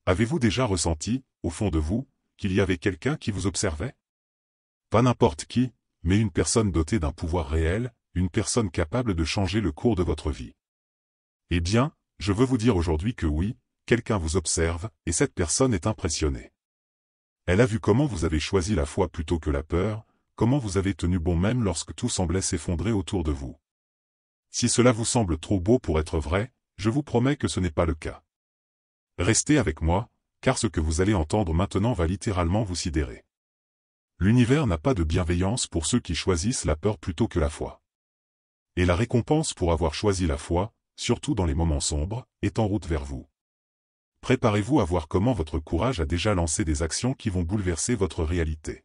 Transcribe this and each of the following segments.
Avez-vous déjà ressenti, au fond de vous, qu'il y avait quelqu'un qui vous observait? Pas n'importe qui, mais une personne dotée d'un pouvoir réel, une personne capable de changer le cours de votre vie. Eh bien, je veux vous dire aujourd'hui que oui, quelqu'un vous observe, et cette personne est impressionnée. Elle a vu comment vous avez choisi la foi plutôt que la peur, comment vous avez tenu bon même lorsque tout semblait s'effondrer autour de vous. Si cela vous semble trop beau pour être vrai, je vous promets que ce n'est pas le cas. Restez avec moi, car ce que vous allez entendre maintenant va littéralement vous sidérer. L'univers n'a pas de bienveillance pour ceux qui choisissent la peur plutôt que la foi. Et la récompense pour avoir choisi la foi, surtout dans les moments sombres, est en route vers vous. Préparez-vous à voir comment votre courage a déjà lancé des actions qui vont bouleverser votre réalité.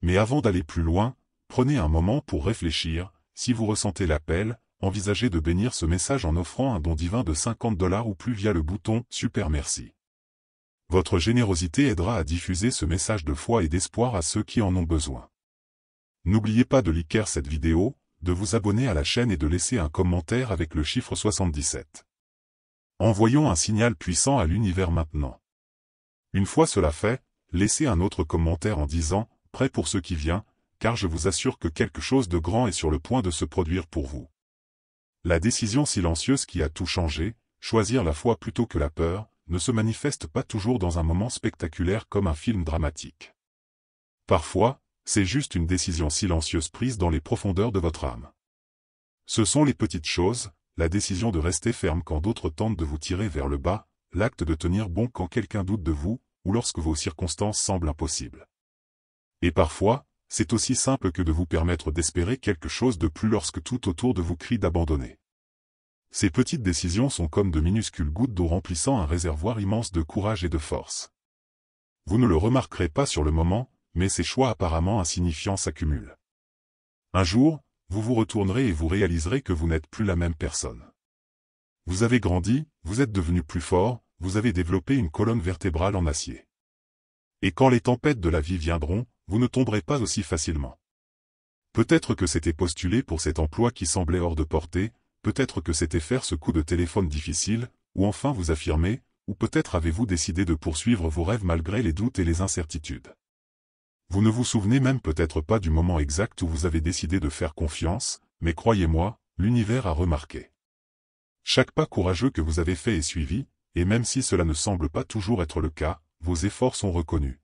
Mais avant d'aller plus loin, prenez un moment pour réfléchir, si vous ressentez l'appel, envisagez de bénir ce message en offrant un don divin de $50 ou plus via le bouton « Super merci ». Votre générosité aidera à diffuser ce message de foi et d'espoir à ceux qui en ont besoin. N'oubliez pas de liker cette vidéo, de vous abonner à la chaîne et de laisser un commentaire avec le chiffre 77. Envoyons un signal puissant à l'univers maintenant. Une fois cela fait, laissez un autre commentaire en disant « Prêt pour ce qui vient », car je vous assure que quelque chose de grand est sur le point de se produire pour vous. La décision silencieuse qui a tout changé, choisir la foi plutôt que la peur, ne se manifeste pas toujours dans un moment spectaculaire comme un film dramatique. Parfois, c'est juste une décision silencieuse prise dans les profondeurs de votre âme. Ce sont les petites choses, la décision de rester ferme quand d'autres tentent de vous tirer vers le bas, l'acte de tenir bon quand quelqu'un doute de vous, ou lorsque vos circonstances semblent impossibles. Et parfois, c'est aussi simple que de vous permettre d'espérer quelque chose de plus lorsque tout autour de vous crie d'abandonner. Ces petites décisions sont comme de minuscules gouttes d'eau remplissant un réservoir immense de courage et de force. Vous ne le remarquerez pas sur le moment, mais ces choix apparemment insignifiants s'accumulent. Un jour, vous vous retournerez et vous réaliserez que vous n'êtes plus la même personne. Vous avez grandi, vous êtes devenu plus fort, vous avez développé une colonne vertébrale en acier. Et quand les tempêtes de la vie viendront, vous ne tomberez pas aussi facilement. Peut-être que c'était postuler pour cet emploi qui semblait hors de portée, peut-être que c'était faire ce coup de téléphone difficile, ou enfin vous affirmer, ou peut-être avez-vous décidé de poursuivre vos rêves malgré les doutes et les incertitudes. Vous ne vous souvenez même peut-être pas du moment exact où vous avez décidé de faire confiance, mais croyez-moi, l'univers a remarqué. Chaque pas courageux que vous avez fait est suivi, et même si cela ne semble pas toujours être le cas, vos efforts sont reconnus.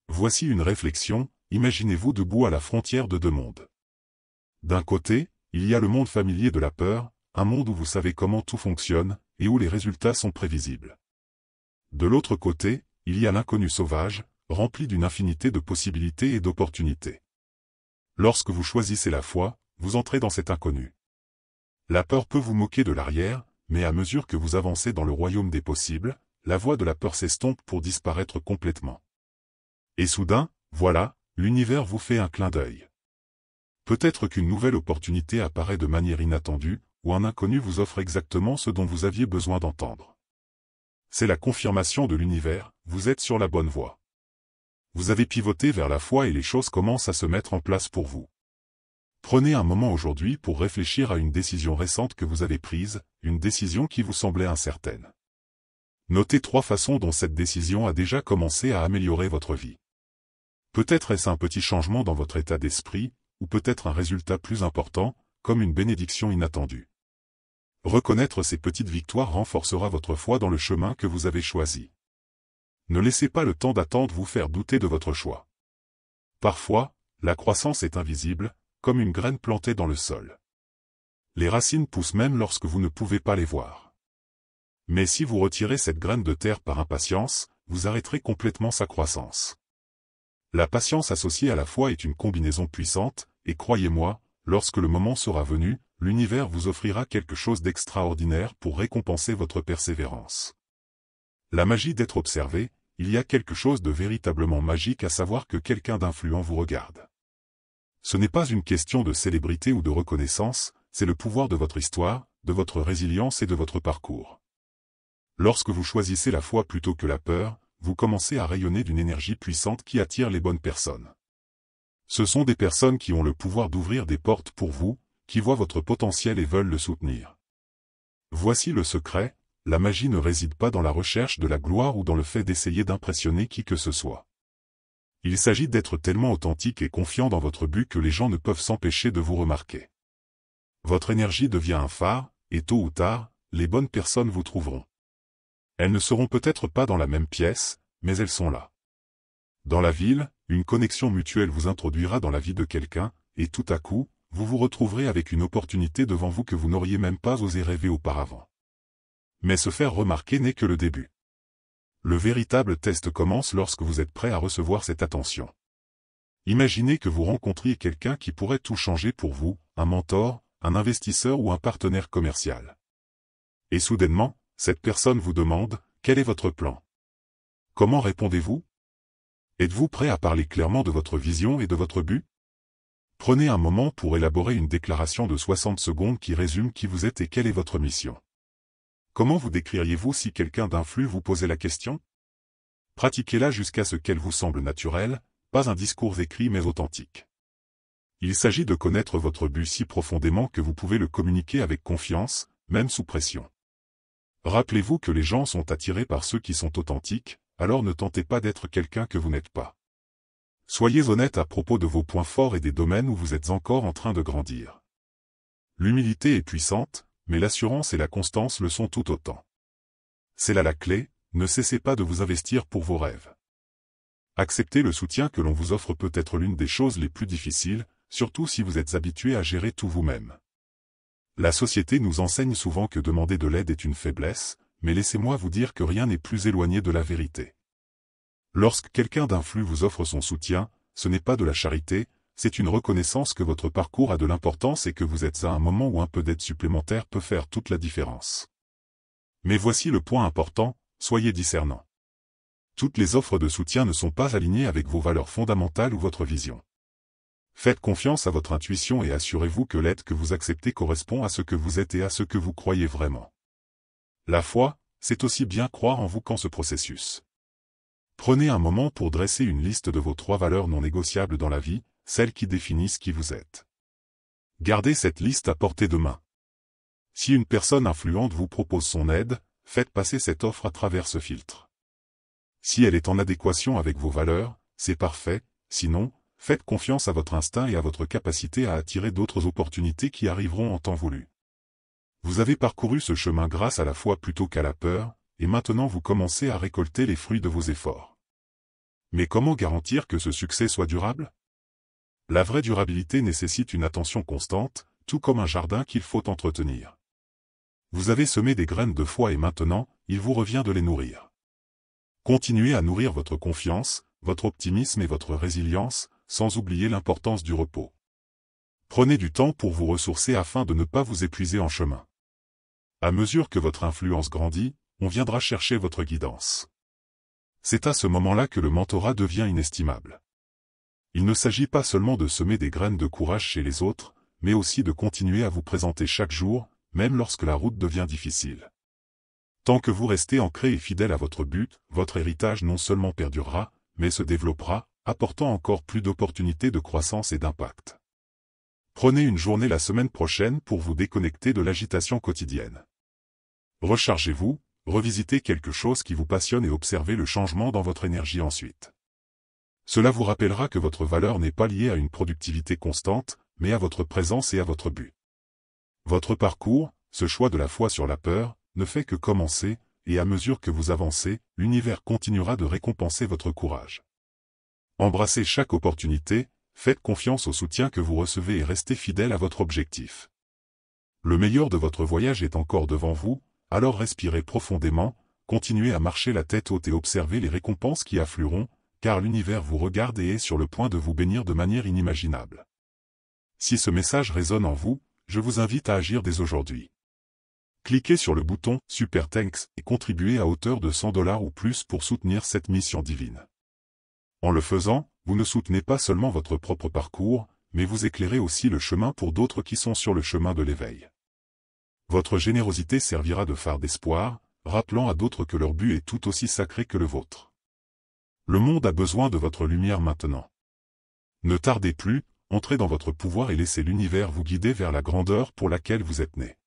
Voici une réflexion, imaginez-vous debout à la frontière de deux mondes. D'un côté, il y a le monde familier de la peur, un monde où vous savez comment tout fonctionne, et où les résultats sont prévisibles. De l'autre côté, il y a l'inconnu sauvage, rempli d'une infinité de possibilités et d'opportunités. Lorsque vous choisissez la foi, vous entrez dans cet inconnu. La peur peut vous moquer de l'arrière, mais à mesure que vous avancez dans le royaume des possibles, la voix de la peur s'estompe pour disparaître complètement. Et soudain, voilà, l'univers vous fait un clin d'œil. Peut-être qu'une nouvelle opportunité apparaît de manière inattendue, ou un inconnu vous offre exactement ce dont vous aviez besoin d'entendre. C'est la confirmation de l'univers, vous êtes sur la bonne voie. Vous avez pivoté vers la foi et les choses commencent à se mettre en place pour vous. Prenez un moment aujourd'hui pour réfléchir à une décision récente que vous avez prise, une décision qui vous semblait incertaine. Notez 3 façons dont cette décision a déjà commencé à améliorer votre vie. Peut-être est-ce un petit changement dans votre état d'esprit, ou peut-être un résultat plus important, comme une bénédiction inattendue. Reconnaître ces petites victoires renforcera votre foi dans le chemin que vous avez choisi. Ne laissez pas le temps d'attendre vous faire douter de votre choix. Parfois, la croissance est invisible, comme une graine plantée dans le sol. Les racines poussent même lorsque vous ne pouvez pas les voir. Mais si vous retirez cette graine de terre par impatience, vous arrêterez complètement sa croissance. La patience associée à la foi est une combinaison puissante, et croyez-moi, lorsque le moment sera venu, l'univers vous offrira quelque chose d'extraordinaire pour récompenser votre persévérance. La magie d'être observé, il y a quelque chose de véritablement magique à savoir que quelqu'un d'influent vous regarde. Ce n'est pas une question de célébrité ou de reconnaissance, c'est le pouvoir de votre histoire, de votre résilience et de votre parcours. Lorsque vous choisissez la foi plutôt que la peur, vous commencez à rayonner d'une énergie puissante qui attire les bonnes personnes. Ce sont des personnes qui ont le pouvoir d'ouvrir des portes pour vous, qui voient votre potentiel et veulent le soutenir. Voici le secret, la magie ne réside pas dans la recherche de la gloire ou dans le fait d'essayer d'impressionner qui que ce soit. Il s'agit d'être tellement authentique et confiant dans votre but que les gens ne peuvent s'empêcher de vous remarquer. Votre énergie devient un phare, et tôt ou tard, les bonnes personnes vous trouveront. Elles ne seront peut-être pas dans la même pièce, mais elles sont là. Dans la ville, une connexion mutuelle vous introduira dans la vie de quelqu'un, et tout à coup, vous vous retrouverez avec une opportunité devant vous que vous n'auriez même pas osé rêver auparavant. Mais se faire remarquer n'est que le début. Le véritable test commence lorsque vous êtes prêt à recevoir cette attention. Imaginez que vous rencontriez quelqu'un qui pourrait tout changer pour vous, un mentor, un investisseur ou un partenaire commercial. Et soudainement, cette personne vous demande, quel est votre plan? Comment répondez-vous? Êtes-vous prêt à parler clairement de votre vision et de votre but? Prenez un moment pour élaborer une déclaration de 60 secondes qui résume qui vous êtes et quelle est votre mission. Comment vous décririez-vous si quelqu'un d'influent vous posait la question? Pratiquez-la jusqu'à ce qu'elle vous semble naturelle, pas un discours écrit mais authentique. Il s'agit de connaître votre but si profondément que vous pouvez le communiquer avec confiance, même sous pression. Rappelez-vous que les gens sont attirés par ceux qui sont authentiques, alors ne tentez pas d'être quelqu'un que vous n'êtes pas. Soyez honnête à propos de vos points forts et des domaines où vous êtes encore en train de grandir. L'humilité est puissante, mais l'assurance et la constance le sont tout autant. C'est là la clé, ne cessez pas de vous investir pour vos rêves. Accepter le soutien que l'on vous offre peut être l'une des choses les plus difficiles, surtout si vous êtes habitué à gérer tout vous-même. La société nous enseigne souvent que demander de l'aide est une faiblesse, mais laissez-moi vous dire que rien n'est plus éloigné de la vérité. Lorsque quelqu'un d'influent vous offre son soutien, ce n'est pas de la charité, c'est une reconnaissance que votre parcours a de l'importance et que vous êtes à un moment où un peu d'aide supplémentaire peut faire toute la différence. Mais voici le point important, soyez discernant. Toutes les offres de soutien ne sont pas alignées avec vos valeurs fondamentales ou votre vision. Faites confiance à votre intuition et assurez-vous que l'aide que vous acceptez correspond à ce que vous êtes et à ce que vous croyez vraiment. La foi, c'est aussi bien croire en vous qu'en ce processus. Prenez un moment pour dresser une liste de vos 3 valeurs non négociables dans la vie, celles qui définissent qui vous êtes. Gardez cette liste à portée de main. Si une personne influente vous propose son aide, faites passer cette offre à travers ce filtre. Si elle est en adéquation avec vos valeurs, c'est parfait, sinon, faites confiance à votre instinct et à votre capacité à attirer d'autres opportunités qui arriveront en temps voulu. Vous avez parcouru ce chemin grâce à la foi plutôt qu'à la peur, et maintenant vous commencez à récolter les fruits de vos efforts. Mais comment garantir que ce succès soit durable? La vraie durabilité nécessite une attention constante, tout comme un jardin qu'il faut entretenir. Vous avez semé des graines de foi et maintenant, il vous revient de les nourrir. Continuez à nourrir votre confiance, votre optimisme et votre résilience, sans oublier l'importance du repos. Prenez du temps pour vous ressourcer afin de ne pas vous épuiser en chemin. À mesure que votre influence grandit, on viendra chercher votre guidance. C'est à ce moment-là que le mentorat devient inestimable. Il ne s'agit pas seulement de semer des graines de courage chez les autres, mais aussi de continuer à vous présenter chaque jour, même lorsque la route devient difficile. Tant que vous restez ancré et fidèle à votre but, votre héritage non seulement perdurera, mais se développera, apportant encore plus d'opportunités de croissance et d'impact. Prenez une journée la semaine prochaine pour vous déconnecter de l'agitation quotidienne. Rechargez-vous, revisitez quelque chose qui vous passionne et observez le changement dans votre énergie ensuite. Cela vous rappellera que votre valeur n'est pas liée à une productivité constante, mais à votre présence et à votre but. Votre parcours, ce choix de la foi sur la peur, ne fait que commencer, et à mesure que vous avancez, l'univers continuera de récompenser votre courage. Embrassez chaque opportunité, faites confiance au soutien que vous recevez et restez fidèle à votre objectif. Le meilleur de votre voyage est encore devant vous, alors respirez profondément, continuez à marcher la tête haute et observez les récompenses qui afflueront, car l'univers vous regarde et est sur le point de vous bénir de manière inimaginable. Si ce message résonne en vous, je vous invite à agir dès aujourd'hui. Cliquez sur le bouton « Super Thanks » et contribuez à hauteur de $100 ou plus pour soutenir cette mission divine. En le faisant, vous ne soutenez pas seulement votre propre parcours, mais vous éclairez aussi le chemin pour d'autres qui sont sur le chemin de l'éveil. Votre générosité servira de phare d'espoir, rappelant à d'autres que leur but est tout aussi sacré que le vôtre. Le monde a besoin de votre lumière maintenant. Ne tardez plus, entrez dans votre pouvoir et laissez l'univers vous guider vers la grandeur pour laquelle vous êtes né.